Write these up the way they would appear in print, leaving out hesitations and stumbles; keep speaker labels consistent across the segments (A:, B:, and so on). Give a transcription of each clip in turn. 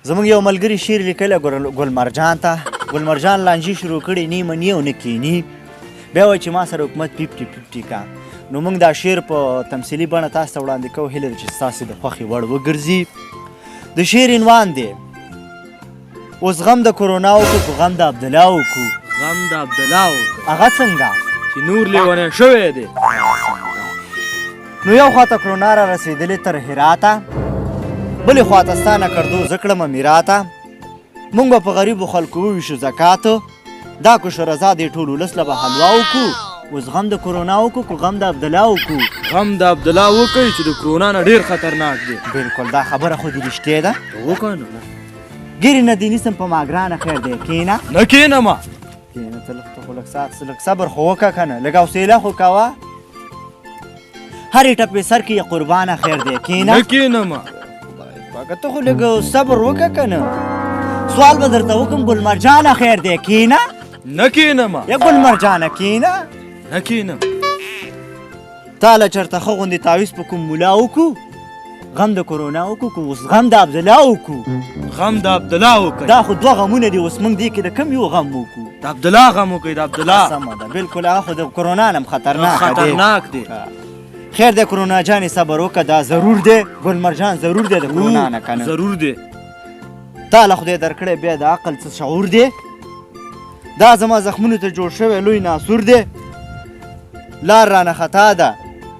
A: زمونږ یو ملګري شعر لیکلی ګل مرجان ته ګل مرجان لانجې شروع کړي نیمه نی او نه کیني بیا وایي چې ما سره حکومت 50-50 کا نو موږ دا شعر په تمثیلي بڼه تاسو ته وړاندې کوو هیله ده چې ستاسې د خوښې وړ وګرځي د شعر عنوان دی اوس غم د کرونا وکړو که غم د عبدالله وکړو
B: غم د عبدالله وکړو
A: هغه څنګه
B: چې نور لیونی شوی دی
A: نو یو خواته کرونا را رسېدلې تر هراته بلې خواته ستا نه کردو زه کړم میراته موږ به په غریبو خلکو وویشو زکات دا کوشو رضا دې ټول ولس له به حلوا وکړو اوس غم د کرونا وکړو که غم د عبدالله وکړو
B: غم د عبدالله وکړئ چې د کرونا نه ډېر خطرناک دی
A: بلکل دا خبره خو دې رښتیا ده
B: وکړه نو
A: ګیرې نه دې نیسم په ما ګرانه خیر دی کښېنه
B: نه کښېنمه
A: کښېنه ته خو لږ صبر خو وکړه که نه لږ حوصله خو کوه هرې ټپې سر کې یې قربانه خیر دی کښېنه
B: نه کښېنمه
A: پاکه ته خو لږ صبر وکړه که نه سوال به درته وکړم ګل مرجانه خیر دی کښېنه
B: نه کښېنمه
A: یا ګل مرجانه کښېنه
B: نه کښېنم
A: تا له چېرته ښه غوندې تعویض په کوم ملا وکړو غم د کرونا وکړو که اوس غم د عبدالله وکړو
B: غم د عبدالله وکړئ
A: دا خو دوه غمونه دي اوس موږ دې کې د کوم یو غم وکړو
B: د عبدالله غم وکړئ د عبدالله
A: سمه ده بلکل هغه خو د کرونا نه هم
B: خطرناک دی
A: خیر دی کرونا جانې صبر وکړه دا ضرور دی ګل مرجان ضرور دی د کرونا نه که نه
B: ضرور دی
A: تا له خدای درکړی بیا د عقل څه شعور دی دا زما زخمونو ته جوړ شوی لوی ناسور دی لار رانه خطا ده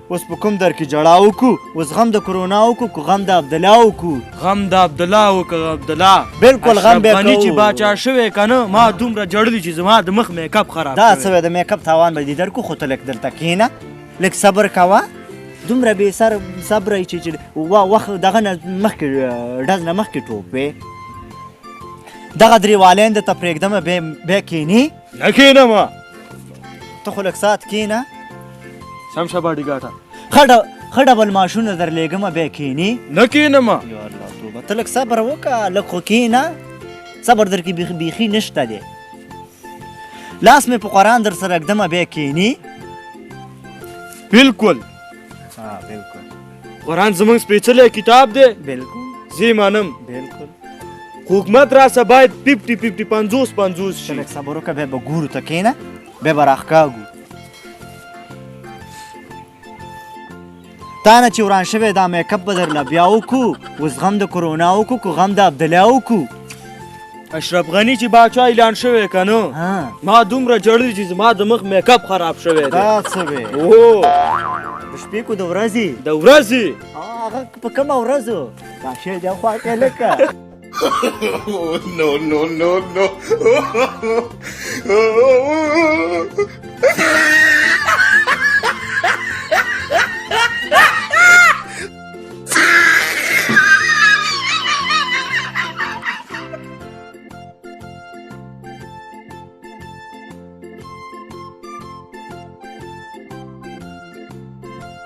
A: اوس په کوم در کې جړا وکړو اوس غم د کرونا وکړو که غم د عبدالله وکړو
B: غم د عبدالله وکړه عبدالله
A: بلکل غم بیا
B: اشرف غني چې باچا شوی که نه ما دومره جړلي چې زما د مخ میک اپ خراب
A: دا څه وی د میک اپ تاوان به دې درکړو خو ته لږ دلته کښېنه لږ صبر کوه دومره بې صبره چې وخت دغه نه مخکې ډز نه مخکې ټوپ وې دغه درېوالین درته پرېږدمه بیا کښېنې
B: نه کښېنمه
A: ته خو لږ ساعت کښېنه
B: سم شه باډي ګاټه
A: ښه ډبل ماشونه درلېږمه بیا کښېنې
B: نه کښېنمه
A: یا الله توبه ته لږ صبر وکړه لږ خو کښېنه صبر در کې بیخي نشته دی لاس مې په قرآن در سره ږدمه بیا کښېنې
B: بلکل
A: بلکل
B: قرآن زموږ سپېڅلی کتاب دی
A: بلکل
B: زه یې منم
A: بلکل
B: حکومت راسه باید 50-50 50 شي
A: لږ صبر وکړه بیا به ګورو ته کښېنه بیا به راښکاږو تا نه چې وران شوی دا میک اپ به درله بیا وکړو اوس غم د کرونا وکړو که غم د عبدالله وکړو
B: اشرف غني چې باچا اعلان شوی که نه ما دومره جړلي چې زما د مخ میک اپ خراب شوی دی
A: دا څه وی
B: او
A: د شپې کو د ورځې
B: د ورځې
A: هغه په کومه ورځو دا شی دی خوا کې لکه
C: no.